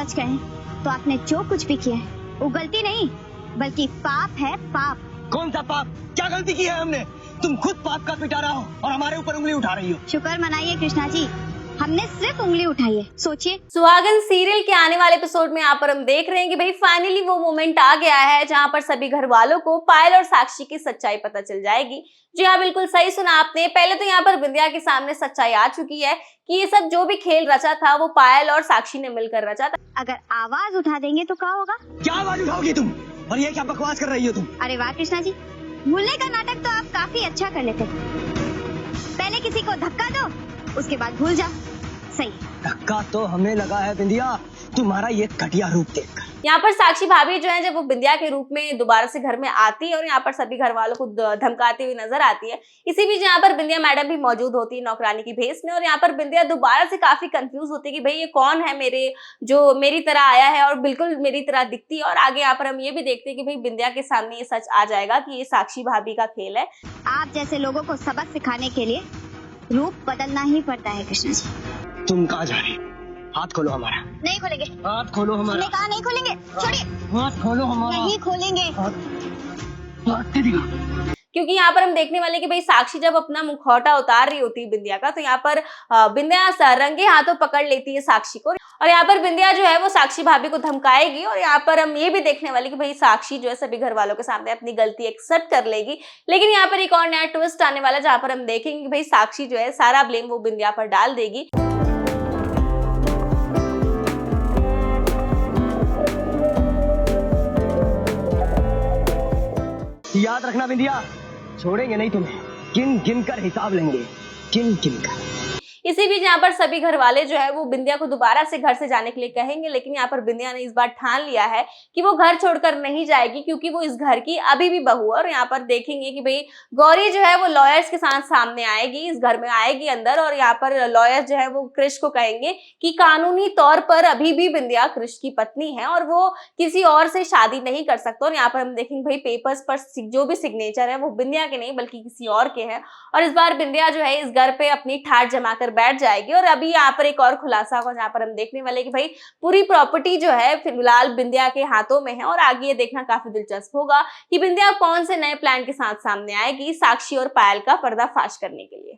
सच कहें तो आपने जो कुछ भी किया है वो गलती नहीं बल्कि पाप है, पाप। कौन सा पाप? क्या गलती की है हमने? तुम खुद पाप का पिटारा हो और हमारे ऊपर उंगली उठा रही हो। शुक्र मनाइए कृष्णा जी, हमने सिर्फ उंगली उठाई है। सोचिए, सुहागन सीरियल के आने वाले एपिसोड में यहाँ पर हम देख रहे हैं कि भाई फाइनली वो मोमेंट आ गया है जहाँ पर सभी घर वालों को पायल और साक्षी की सच्चाई पता चल जाएगी। जी हाँ, बिल्कुल सही सुना आपने। पहले तो यहाँ पर बिंदिया के सामने सच्चाई आ चुकी है कि ये सब जो भी खेल रचा था वो पायल और साक्षी ने मिलकर रचा था। अगर आवाज उठा देंगे तो क्या होगा? क्या आवाज उठाओगी तुम? और ये क्या बकवास कर रही हो तुम? अरे वाह कृष्णा जी, भूलने का नाटक तो आप काफी अच्छा कर लेते। पहले किसी को धक्का दो, उसके बाद भूल जाओ। सही। धक्का तो हमें लगा है बिंदिया, तुम्हारा ये घटिया रूप देखकर। यहाँ पर साक्षी भाभी जो है जब वो बिंदिया के रूप में दोबारा से घर में आती है और यहाँ पर सभी घर वालों को धमकाती हुई नजर आती है। इसी बीच यहाँ पर बिंदिया मैडम भी मौजूद होती है नौकरानी की भेस में और यहाँ पर बिंदिया दोबारा से काफी कंफ्यूज होती है कि भाई ये कौन है मेरी तरह आया है और बिल्कुल मेरी तरह दिखती है। और आगे यहाँ पर हम ये भी देखते हैं कि भाई बिंदिया के सामने ये सच आ जाएगा कि ये साक्षी भाभी का खेल है। आप जैसे लोगों को सबक सिखाने के लिए रूप बदलना ही पड़ता है कृष्णा जी। तुम कहाँ जा रही? हाथ खोलो हमारा। नहीं खोलेंगे। हाथ खोलो हमारा। हमने कहा नहीं खोलेंगे। छोड़िए। हाथ खोलो हमारा। नहीं खोलेंगे। हाथ दिखा। क्योंकि यहाँ पर हम देखने वाले कि भाई साक्षी जब अपना मुखौटा उतार रही होती है बिंदिया का तो यहाँ पर बिंदिया रंगे हाथों पकड़ लेती है साक्षी को और यहाँ पर बिंदिया जो है वो साक्षी भाभी को धमकाएगी। और यहाँ पर हम ये भी देखने वाले कि भाई साक्षी जो है सभी घर वालों के सामने अपनी गलती एक्सेप्ट कर लेगी। लेकिन यहाँ पर एक और नया ट्विस्ट आने वाला जहाँ पर हम देखेंगे कि भाई साक्षी जो है सारा ब्लेम वो बिंदिया पर डाल देगी। याद रखना बिंदिया, छोड़ेंगे नहीं तुम्हें, गिन गिन कर हिसाब लेंगे, गिन गिन कर। इसी बीच यहाँ पर सभी घर वाले जो है वो बिंदिया को दोबारा से घर से जाने के लिए कहेंगे। लेकिन यहाँ पर बिंदिया ने इस बार ठान लिया है कि वो घर छोड़कर नहीं जाएगी क्योंकि वो इस घर की अभी भी बहू है। और यहाँ पर देखेंगे कि भाई गौरी जो है वो लॉयर्स के साथ सामने आएगी, इस घर में आएगी अंदर और यहाँ पर लॉयर जो है वो कृष को कहेंगे कि कानूनी तौर पर अभी भी बिंदिया कृष की पत्नी है और वो किसी और से शादी नहीं कर सकता। और यहाँ पर हम देखेंगे भाई पेपर्स पर जो भी सिग्नेचर है वो बिंदिया के नहीं बल्कि किसी और के हैं। और इस बार बिंदिया जो है इस घर पे अपनी ठाठ जमाकर बैठ जाएगी। और अभी यहाँ पर एक और खुलासा होगा जहाँ पर हम देखने वाले कि भाई पूरी प्रॉपर्टी जो है फिलहाल बिंदिया के हाथों में है। और आगे ये देखना काफी दिलचस्प होगा कि बिंदिया कौन से नए प्लान के साथ सामने आएगी साक्षी और पायल का पर्दाफाश करने के लिए।